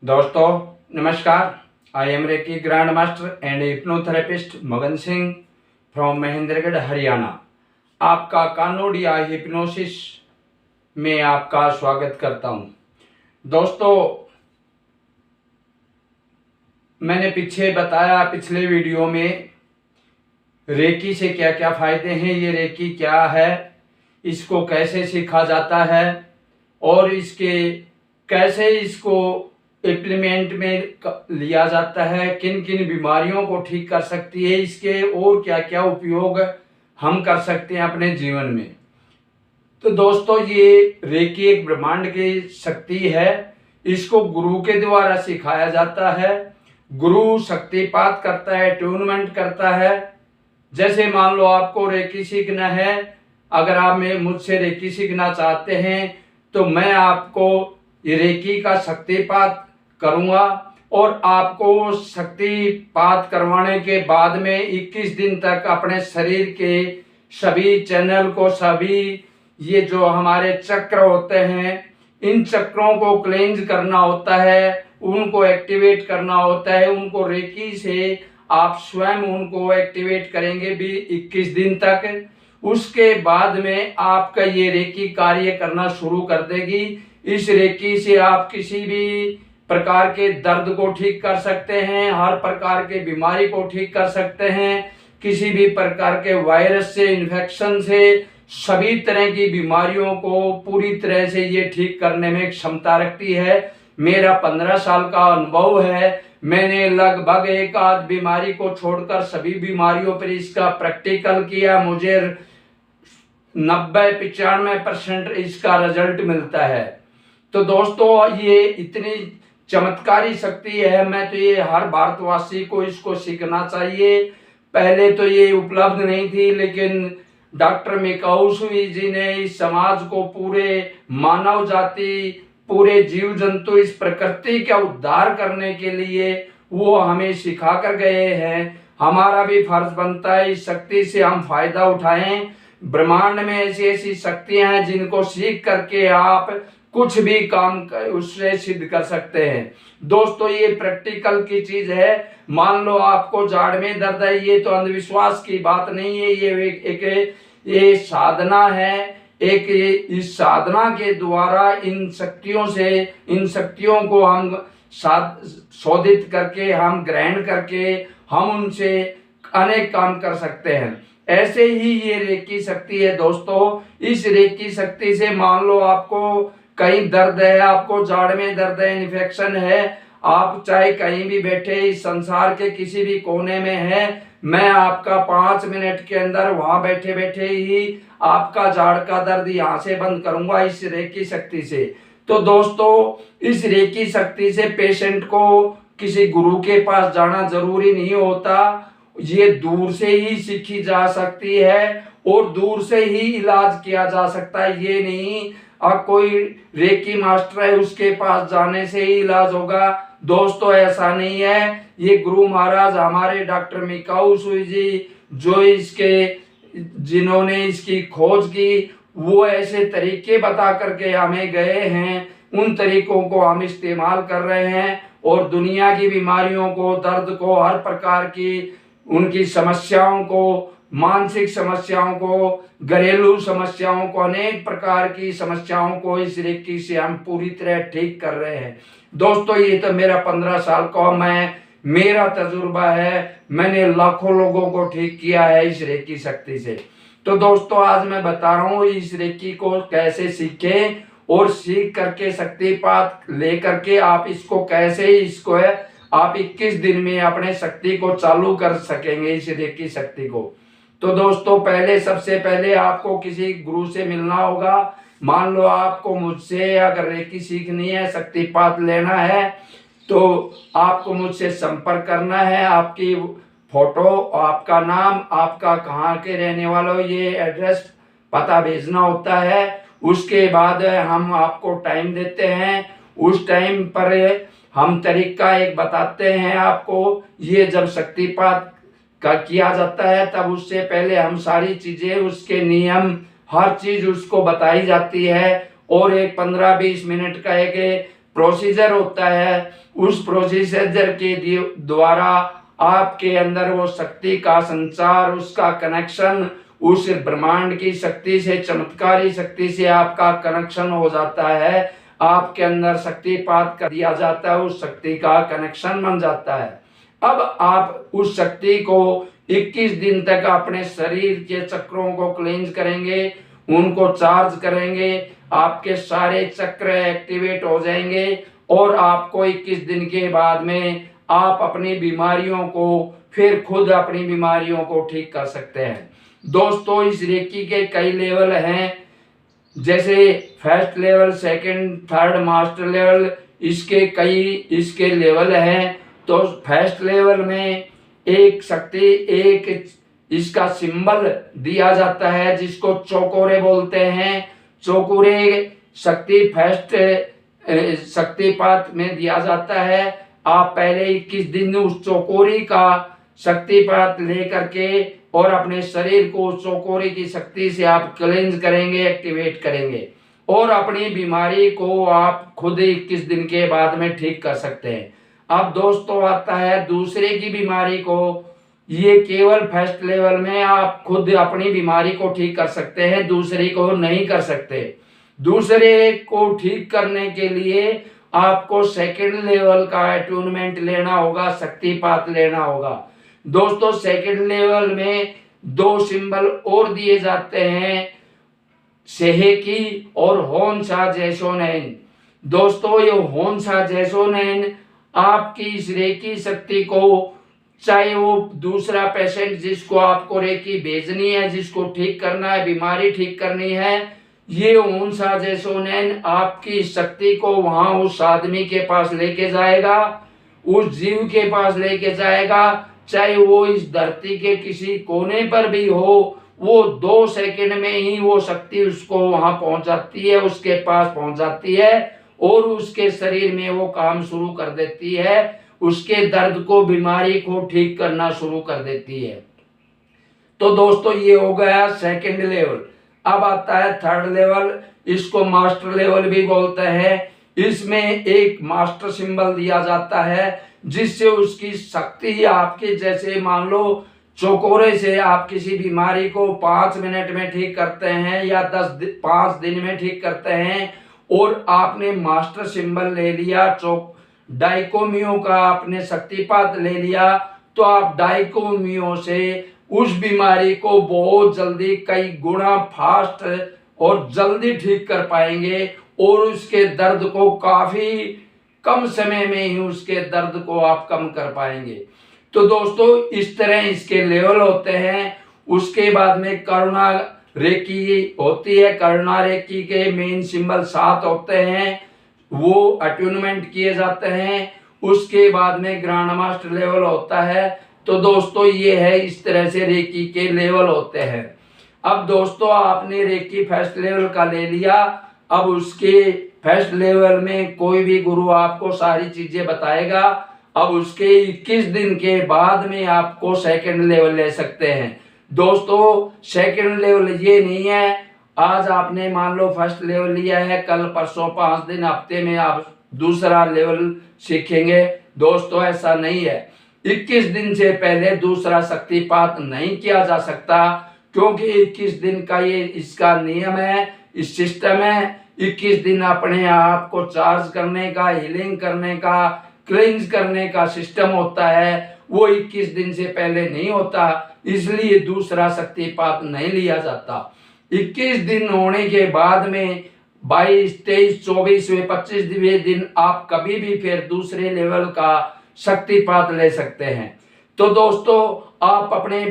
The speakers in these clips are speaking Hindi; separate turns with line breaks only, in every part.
दोस्तों नमस्कार। I am reiki grand master and hypnotherapist मगन सिंह फ्रॉम महेंद्रगढ़ हरियाणा। आपका कानोडिया हिप्नोसिस में आपका स्वागत करता हूं। दोस्तों मैंने पीछे बताया पिछले वीडियो में रेकी से क्या क्या फायदे हैं, ये रेकी क्या है, इसको कैसे सीखा जाता है और कैसे इसको इम्प्लीमेंट में लिया जाता है, किन किन बीमारियों को ठीक कर सकती है, इसके और क्या क्या उपयोग हम कर सकते हैं अपने जीवन में। तो दोस्तों ये रेकी एक ब्रह्मांड की शक्ति है, इसको गुरु के द्वारा सिखाया जाता है। गुरु शक्तिपात करता है, ट्यूनमेंट करता है। जैसे मान लो आपको रेकी सीखना है, अगर आप मुझसे रेकी सीखना चाहते हैं तो मैं आपको ये रेकी का शक्तिपात करूंगा और आपको शक्तिपात करवाने के बाद में 21 दिन तक अपने शरीर के सभी चैनल को, सभी ये जो हमारे चक्र होते हैं, इन चक्रों को क्लेंज करना होता है, उनको एक्टिवेट करना होता है। उनको रेकी से आप स्वयं उनको एक्टिवेट करेंगे भी 21 दिन तक। उसके बाद में आपका ये रेकी कार्य करना शुरू कर देगी। इस रेकी से आप किसी भी प्रकार के दर्द को ठीक कर सकते हैं, हर प्रकार के बीमारी को ठीक कर सकते हैं, किसी भी प्रकार के वायरस से, इन्फेक्शन से, सभी तरह की बीमारियों को पूरी तरह से ये ठीक करने में क्षमता रखती है। मेरा 15 साल का अनुभव है। मैंने लगभग एक आध बीमारी को छोड़कर सभी बीमारियों पर इसका प्रैक्टिकल किया। मुझे 90-95% इसका रिजल्ट मिलता है। तो दोस्तों ये इतनी चमत्कारी शक्ति है, मैं तो ये हर भारतवासी को इसको सीखना चाहिए। पहले तो ये उपलब्ध नहीं थी, लेकिन डॉक्टर मिकाउसुई जी ने इस समाज को, पूरे मानव जाति, पूरे जीव जंतु, इस प्रकृति का उद्धार करने के लिए वो हमें सिखा कर गए हैं। हमारा भी फर्ज बनता है इस शक्ति से हम फायदा उठाएं। ब्रह्मांड में ऐसी ऐसी शक्तियां हैं जिनको सीख करके आप कुछ भी काम उससे सिद्ध कर सकते हैं। दोस्तों ये प्रैक्टिकल की चीज है। मान लो आपको जाड़ में दर्द है, ये तो अंधविश्वास की बात नहीं है, ये साधना है। इस साधना के द्वारा इन शक्तियों को हम शोधित करके, हम ग्रहण करके, हम उनसे अनेक काम कर सकते हैं। ऐसे ही ये रेकी शक्ति है दोस्तों। इस रेकी शक्ति से मान लो आपको कहीं दर्द है, आपको जाड़ में दर्द है, इन्फेक्शन है, आप चाहे कहीं भी बैठे इस संसार के किसी भी कोने में है, मैं आपका 5 मिनट के अंदर वहां बैठे बैठे ही आपका जाड़ का दर्द यहाँ से बंद करूंगा इस रेकी शक्ति से। तो दोस्तों इस रेकी शक्ति से पेशेंट को किसी गुरु के पास जाना जरूरी नहीं होता, ये दूर से ही सीखी जा सकती है और दूर से ही इलाज किया जा सकता है। ये नहीं कोई रेकी मास्टर है उसके पास जाने से ही इलाज होगा। दोस्तों ऐसा नहीं है। ये गुरु महाराज हमारे डॉक्टर मिकाउसुई जी, जिन्होंने इसकी खोज की, वो ऐसे तरीके बता करके हमें गए हैं, उन तरीकों को हम इस्तेमाल कर रहे हैं और दुनिया की बीमारियों को, दर्द को, हर प्रकार की उनकी समस्याओं को, मानसिक समस्याओं को, घरेलू समस्याओं को, अनेक प्रकार की समस्याओं को इस रेकी से हम पूरी तरह ठीक कर रहे हैं। दोस्तों ये तो मेरा 15 साल का मेरा तजुर्बा है। मैंने लाखों लोगों को ठीक किया है इस रेकी शक्ति से। तो दोस्तों आज मैं बता रहा हूँ इस रेकी को कैसे सीखें और सीख करके शक्तिपात लेकर के आप आप 21 दिन में अपने शक्ति को चालू कर सकेंगे, इस रेकी शक्ति को। तो दोस्तों सबसे पहले आपको किसी गुरु से मिलना होगा। मान लो आपको मुझसे अगर रेकी सीखनी है, शक्तिपात लेना है, तो आपको मुझसे संपर्क करना है। आपकी फोटो, आपका नाम, आपका कहाँ के रहने वाले हो, ये एड्रेस पता भेजना होता है। उसके बाद हम आपको टाइम देते हैं। उस टाइम पर हम तरीका एक बताते हैं आपको। ये जब शक्तिपात का किया जाता है तब उससे पहले हम सारी चीजें, उसके नियम, हर चीज उसको बताई जाती है और एक 15-20 मिनट का एक प्रोसीजर होता है, उस प्रोसीजर के द्वारा आपके अंदर वो शक्ति का संचार, उसका कनेक्शन उस ब्रह्मांड की शक्ति से, चमत्कारी शक्ति से आपका कनेक्शन हो जाता है। आपके अंदर शक्तिपात कर दिया जाता है, उस शक्ति का कनेक्शन बन जाता है। अब आप उस शक्ति को 21 दिन तक अपने शरीर के चक्रों को क्लींज करेंगे, उनको चार्ज करेंगे, आपके सारे चक्र एक्टिवेट हो जाएंगे और आपको 21 दिन के बाद में आप अपनी बीमारियों को, फिर खुद अपनी बीमारियों को ठीक कर सकते हैं। दोस्तों, इस रेकी के कई लेवल हैं, जैसे first level, second, third, master level, इसके लेवल हैं। तो फर्स्ट लेवल में एक शक्ति, एक इसका सिंबल दिया जाता है जिसको चौकोरे बोलते हैं। चौकोरे शक्ति फर्स्ट शक्तिपात में दिया जाता है। आप पहले 21 दिन उस चौकोरी का शक्तिपात लेकर के और अपने शरीर को चौकोरी की शक्ति से आप क्लेंज करेंगे, एक्टिवेट करेंगे और अपनी बीमारी को आप खुद 21 दिन के बाद में ठीक कर सकते हैं। अब दोस्तों आता है दूसरे की बीमारी को। ये केवल फर्स्ट लेवल में आप खुद अपनी बीमारी को ठीक कर सकते हैं, दूसरे को नहीं कर सकते। दूसरे को ठीक करने के लिए आपको सेकंड लेवल का अटूनमेंट लेना होगा, शक्तिपात लेना होगा। दोस्तों, सेकंड लेवल में 2 सिंबल और दिए जाते हैं, सेहेकी और होन्सा जैसोनेन। दोस्तों, ये होन्सा जैसोनेन आपकी इस रेकी शक्ति को, चाहे वो दूसरा पेशेंट जिसको आपको रेकी भेजनी है, जिसको ठीक करना है, बीमारी ठीक करनी है, ये होन्सा जैसोनेन आपकी शक्ति को वहां उस आदमी के पास लेके जाएगा, उस जीव के पास लेके जाएगा, चाहे वो इस धरती के किसी कोने पर भी हो, वो 2 सेकंड में ही वो शक्ति उसको वहां पहुंच जाती है, उसके पास पहुंच जाती है और उसके शरीर में वो काम शुरू कर देती है, उसके दर्द को, बीमारी को ठीक करना शुरू कर देती है। तो दोस्तों, ये हो गया सेकंड लेवल। अब आता है थर्ड लेवल, इसको मास्टर लेवल भी बोलते हैं। इसमें एक मास्टर सिंबल दिया जाता है जिससे उसकी शक्ति आपके, जैसे मान लो चौकोरे से आप किसी बीमारी को 5 मिनट में ठीक करते हैं या 5 दिन में ठीक करते हैं और आपने मास्टर सिंबल ले लिया, डाइकोमियो का आपने शक्तिपात ले लिया, तो आप डाइकोमियो से उस बीमारी को बहुत जल्दी, कई गुना फास्ट और जल्दी ठीक कर पाएंगे और उसके दर्द को काफी कम समय में ही उसके दर्द को आप कम कर पाएंगे। तो दोस्तों, इस तरह इसके लेवल होते हैं। उसके बाद में करुणा रेकी होती है। करुणा रेकी के मेन सिंबल 7 होते हैं, वो अट्यूनमेंट किए जाते हैं। उसके बाद में ग्रैंड मास्टर लेवल होता है। तो दोस्तों, ये है, इस तरह से रेकी के लेवल होते हैं। अब दोस्तों, आपने रेकी फर्स्ट लेवल का ले लिया। अब उसके फर्स्ट लेवल में कोई भी गुरु आपको सारी चीजें बताएगा। अब उसके 21 दिन के बाद में आपको सेकंड लेवल ले सकते हैं। दोस्तों, सेकंड लेवल ये नहीं है आज आपने मान लो फर्स्ट लेवल लिया है, कल परसों 5 दिन हफ्ते में आप दूसरा लेवल सीखेंगे। दोस्तों, ऐसा नहीं है। 21 दिन से पहले दूसरा शक्तिपात नहीं किया जा सकता, क्योंकि 21 दिन का ये इसका नियम है, इस सिस्टम है। 21 दिन अपने आप को चार्ज करने का, हीलिंग करने का, क्लींज करने का सिस्टम होता है। वो 21 दिन से पहले नहीं होता, इसलिए दूसरा शक्तिपात नहीं लिया जाता। 21 दिन होने के बाद में 22, 23, 24वें, 25वें दिन आप कभी भी फिर दूसरे लेवल का शक्तिपात ले सकते हैं। तो दोस्तों, आप अपने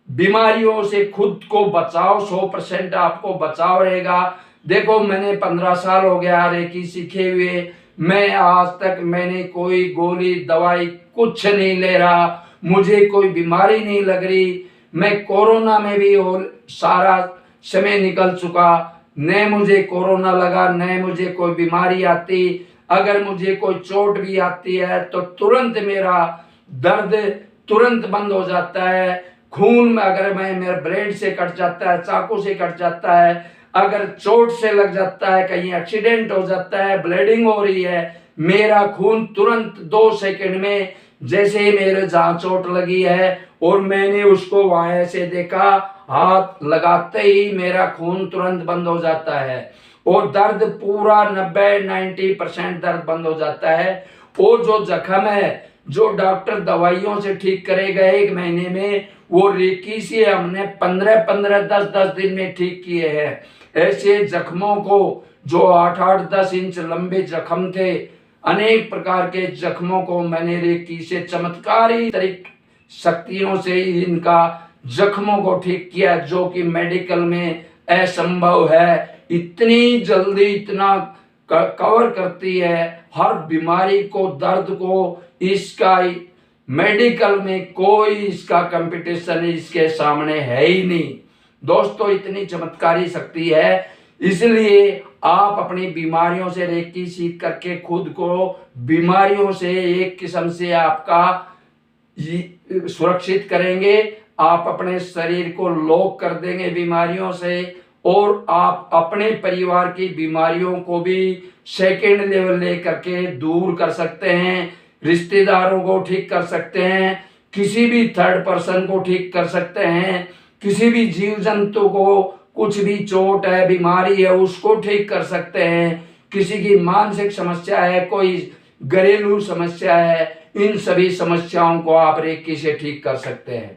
बीमारियों से खुद को बचाओ, 100% आपको बचाव रहेगा। देखो, मैंने 15 साल हो गया रेकी सीखे हुए, मैं आज तक मैंने कोई गोली दवाई कुछ नहीं ले रहा, मुझे कोई बीमारी नहीं लग रही। मैं कोरोना में भी सारा समय निकल चुका, न मुझे कोरोना लगा, न मुझे कोई बीमारी आती। अगर मुझे कोई चोट भी आती है तो तुरंत मेरा दर्द तुरंत बंद हो जाता है। खून में अगर मेरा ब्लेड से कट जाता है, चाकू से कट जाता है, अगर चोट से लग जाता है, कहीं एक्सीडेंट हो जाता है, ब्लीडिंग हो रही है, मेरा खून तुरंत 2 सेकंड में, जैसे मेरे जहां चोट लगी है और मैंने उसको वहां से देखा, हाथ लगाते ही मेरा खून तुरंत बंद हो जाता है और दर्द पूरा 90-90% दर्द बंद हो जाता है। और जो जख्म है जो डॉक्टर दवाइयों से ठीक करेगा 1 महीने में, वो रेकी से हमने 15-15, 10-10 दिन में ठीक किए हैं। ऐसे जख्मों को, जो 8-8, 10 इंच लंबे जख्म थे, अनेक प्रकार के जख्मों को मैंने रेकी से चमत्कारी तरीके शक्तियों से इनका जख्मों को ठीक किया, जो कि मेडिकल में असंभव है। इतनी जल्दी इतना कवर करती है हर बीमारी को, दर्द को। इसका मेडिकल में कोई इसका कंपटीशन इसके सामने है ही नहीं दोस्तों। इतनी चमत्कारी शक्ति है, इसलिए आप अपनी बीमारियों से रेकी सीख करके खुद को बीमारियों से एक किस्म से आपका सुरक्षित करेंगे। आप अपने शरीर को लॉक कर देंगे बीमारियों से, और आप अपने परिवार की बीमारियों को भी सेकेंड लेवल लेकर के दूर कर सकते हैं। रिश्तेदारों को ठीक कर सकते हैं, किसी भी थर्ड पर्सन को ठीक कर सकते हैं, किसी भी जीव जंतु को कुछ भी चोट है, बीमारी है, उसको ठीक कर सकते हैं। किसी की मानसिक समस्या है, कोई घरेलू समस्या है, इन सभी समस्याओं को आप रेकी से ठीक कर सकते हैं।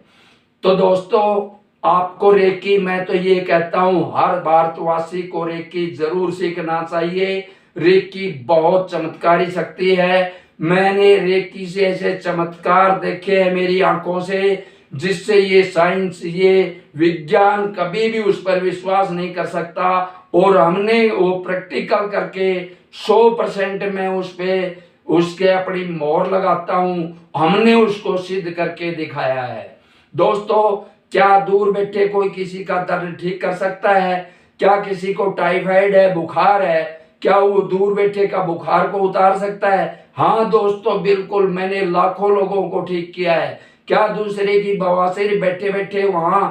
तो दोस्तों, आपको रेकी, मैं तो ये कहता हूं हर भारतवासी को रेकी जरूर सीखना चाहिए। रेकी बहुत चमत्कारी शक्ति है। मैंने रेकी से ऐसे चमत्कार देखे हैं मेरी आंखों से, जिससे ये साइंस, ये विज्ञान कभी भी उस पर विश्वास नहीं कर सकता। और हमने वो प्रैक्टिकल करके 100% में उस पे उसके अपनी मोहर लगाता हूं। हमने उसको सिद्ध करके दिखाया है दोस्तों। क्या दूर बैठे कोई किसी का दर्द ठीक कर सकता है? क्या किसी को टाइफाइड है, बुखार है, क्या वो दूर बैठे का बुखार को उतार सकता है? हाँ दोस्तों, बिल्कुल, मैंने लाखों लोगों को ठीक किया है। क्या दूसरे की बवासीर बैठे बैठे वहां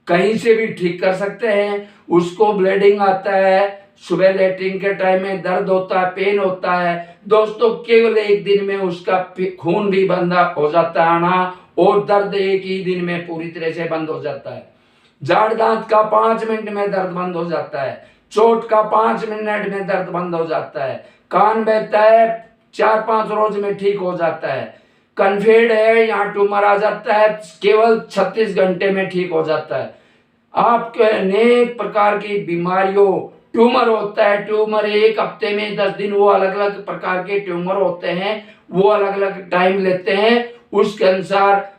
कहीं से भी ठीक कर सकते हैं? उसको ब्लीडिंग आता है, सुबह लेटरिन के टाइम में दर्द होता है, पेन होता है दोस्तों, केवल 1 दिन में उसका खून भी बंद हो जाता है ना, और दर्द 1 ही दिन में पूरी तरह से बंद हो जाता है। जाड़ दांत का 5 मिनट में दर्द बंद हो जाता है। चोट का 5 मिनट में दर्द बंद हो जाता है। कान बहता है 4-5 रोज में ठीक हो जाता है। कन्फेड है, यहाँ ट्यूमर आ जाता है, केवल 36 घंटे में ठीक हो जाता है। आपके अनेक प्रकार की बीमारियों, ट्यूमर होता है, ट्यूमर 1 हफ्ते में 10 दिन, वो अलग अलग प्रकार के ट्यूमर होते हैं, वो अलग अलग टाइम लेते हैं, उसके अनुसार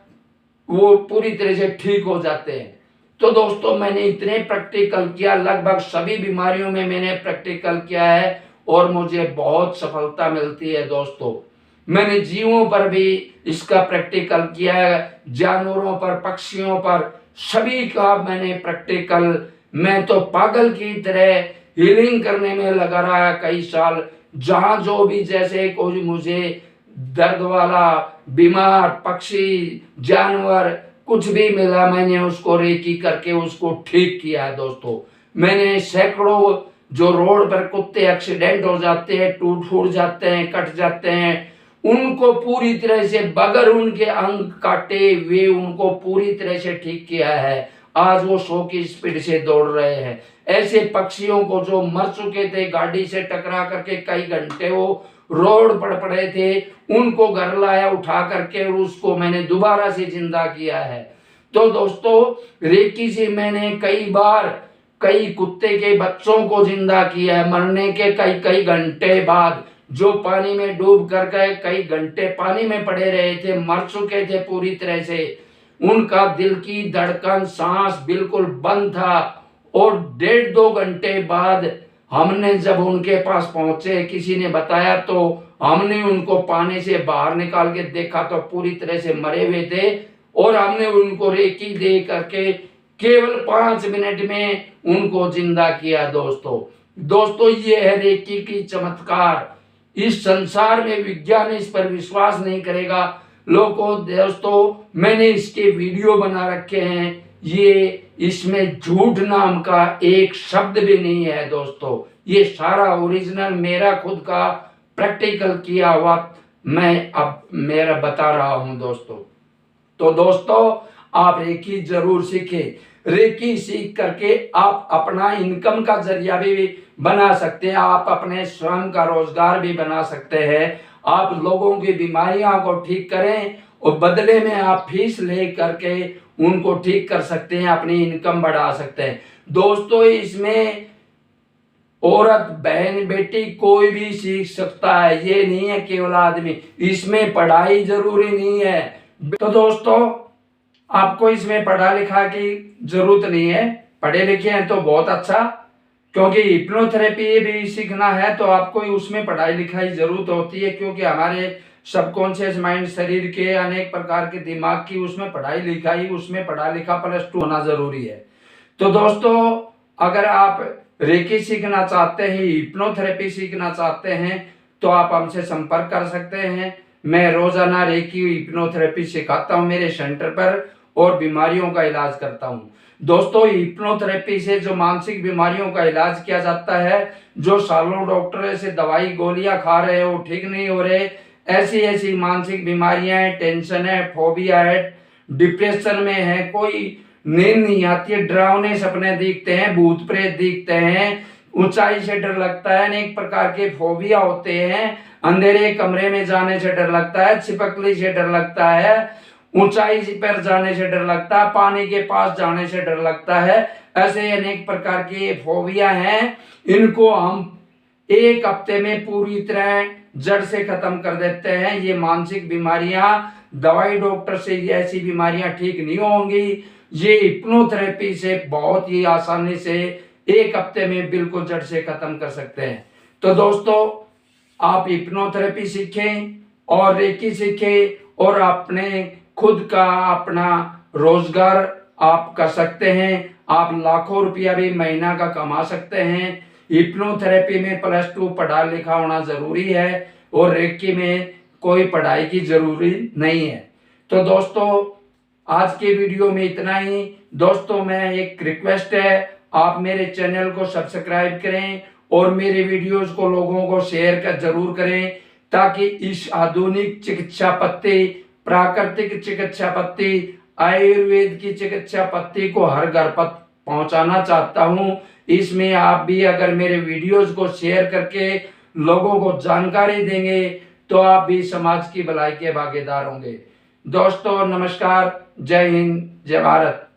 वो पूरी तरह से ठीक हो जाते हैं। तो दोस्तों, मैंने इतने प्रैक्टिकल किया, लगभग सभी बीमारियों में मैंने प्रैक्टिकल किया है और मुझे बहुत सफलता मिलती है दोस्तों। मैंने जीवों पर भी इसका प्रैक्टिकल किया है, जानवरों पर, पक्षियों पर, सभी का मैंने प्रैक्टिकल। मैं तो पागल की तरह हीलिंग करने में लगा रहा कई साल। जहां जो भी, जैसे कोई मुझे दर्द वाला, बीमार पक्षी, जानवर कुछ भी मिला, मैंने उसको रेकी करके उसको ठीक किया है दोस्तों। मैंने सैकड़ों, जो रोड पर कुत्ते एक्सीडेंट हो जाते हैं, टूट फूट जाते हैं, कट जाते हैं, उनको पूरी तरह से, बगैर उनके अंग काटे वे, उनको पूरी तरह से ठीक किया है। आज वो 100 की स्पीड से दौड़ रहे हैं। ऐसे पक्षियों को जो मर चुके थे, गाड़ी से टकरा करके कई घंटे वो रोड पर पड़े थे, उनको घर लाया उठा करके, और उसको मैंने दोबारा से जिंदा किया है। तो दोस्तों, रेकी से मैंने कई बार कई कुत्ते के बच्चों को जिंदा किया है, मरने के कई घंटे बाद, जो पानी में डूब कर गए, कई घंटे पानी में पड़े रहे थे, मर चुके थे पूरी तरह से। उनका दिल की धड़कन, सांस बिल्कुल बंद था, और 1.5-2 घंटे बाद हमने जब उनके पास पहुंचे, किसी ने बताया, तो हमने उनको पानी से बाहर निकाल के देखा तो पूरी तरह से मरे हुए थे, और हमने उनको रेकी दे करके केवल 5 मिनट में उनको जिंदा किया दोस्तों। ये है रेकी की चमत्कार। इस संसार में विज्ञान इस पर विश्वास नहीं करेगा दोस्तों, मैंने इसके वीडियो बना रखे हैं। ये इसमें झूठ नाम का एक शब्द भी नहीं है दोस्तों। ये सारा ओरिजिनल मेरा खुद का प्रैक्टिकल किया हुआ मैं अब मेरा बता रहा हूं दोस्तों। तो दोस्तों आप रेकी जरूर सीखें। रेकी सीख करके आप अपना इनकम का जरिया भी बना सकते हैं, आप अपने स्वयं का रोजगार भी बना सकते हैं। आप लोगों की बीमारियों को ठीक करें और बदले में आप फीस ले करके उनको ठीक कर सकते हैं, अपनी इनकम बढ़ा सकते हैं। दोस्तों इसमें औरत, बहन, बेटी कोई भी सीख सकता है, ये नहीं है केवल आदमी। इसमें पढ़ाई जरूरी नहीं है। तो दोस्तों आपको इसमें पढ़ा लिखा की जरूरत नहीं है, पढ़े लिखे हैं तो बहुत अच्छा, क्योंकि हिप्नोथेरेपी भी सीखना है तो आपको उसमें पढ़ाई लिखाई जरूरत होती है, क्योंकि हमारे सबकॉन्शियस माइंड, शरीर के अनेक प्रकार के दिमाग की उसमें पढ़ाई लिखाई, उसमें पढ़ा लिखा +2 होना जरूरी है। तो दोस्तों अगर आप रेकी सीखना चाहते हैं, हिप्नोथेरेपी सीखना चाहते हैं तो आप हमसे संपर्क कर सकते हैं। मैं रोजाना रेकी हिप्नोथेरेपी सिखाता हूं मेरे सेंटर पर और बीमारियों का इलाज करता हूं। दोस्तों हिप्नोथेरेपी से जो मानसिक बीमारियों का इलाज किया जाता है, जो सालों डॉक्टर से दवाई गोलियां खा रहे हो ठीक नहीं हो रहे, ऐसी ऐसी मानसिक बीमारियां हैं, टेंशन है, फोबिया है, डिप्रेशन में है, कोई नींद नहीं आती है, डरावने सपने दिखते हैं, भूत प्रेत दिखते हैं, ऊंचाई से डर लगता है, अनेक प्रकार के फोबिया होते हैं, अंधेरे कमरे में जाने से डर लगता है, छिपकली से डर लगता है, ऊंचाई पर जाने से डर लगता है, पानी के पास जाने से डर लगता है, ऐसे अनेक प्रकार के फोबिया हैं। इनको हम 1 हफ्ते में पूरी तरह जड़ से खत्म कर देते हैं। ये मानसिक बीमारियां दवाई डॉक्टर से ऐसी बीमारियां ठीक नहीं होंगी, ये हिप्नोथेरेपी से बहुत ही आसानी से 1 हफ्ते में बिल्कुल जड़ से खत्म कर सकते हैं। तो दोस्तों आप हिप्नोथेरेपी सीखें और रेकी सीखें और अपने खुद का अपना रोजगार आप कर सकते हैं। आप लाखों रुपया भी महीना का कमा सकते हैं। हिप्नोथेरेपी में +2 पढ़ा लिखा होना जरूरी है और रेकी में कोई पढ़ाई की जरूरी नहीं है। तो दोस्तों आज के वीडियो में इतना ही। दोस्तों मैं एक रिक्वेस्ट है, आप मेरे चैनल को सब्सक्राइब करें और मेरे वीडियोस को लोगों को शेयर कर जरूर करें, ताकि इस आधुनिक चिकित्सा पद्धति, प्राकृतिक चिकित्सा पद्धति, आयुर्वेद की चिकित्सा पद्धति को हर घर पर पहुंचाना चाहता हूं। इसमें आप भी अगर मेरे वीडियोस को शेयर करके लोगों को जानकारी देंगे तो आप भी समाज की भलाई के भागीदार होंगे। दोस्तों नमस्कार, जय हिंद, जय भारत।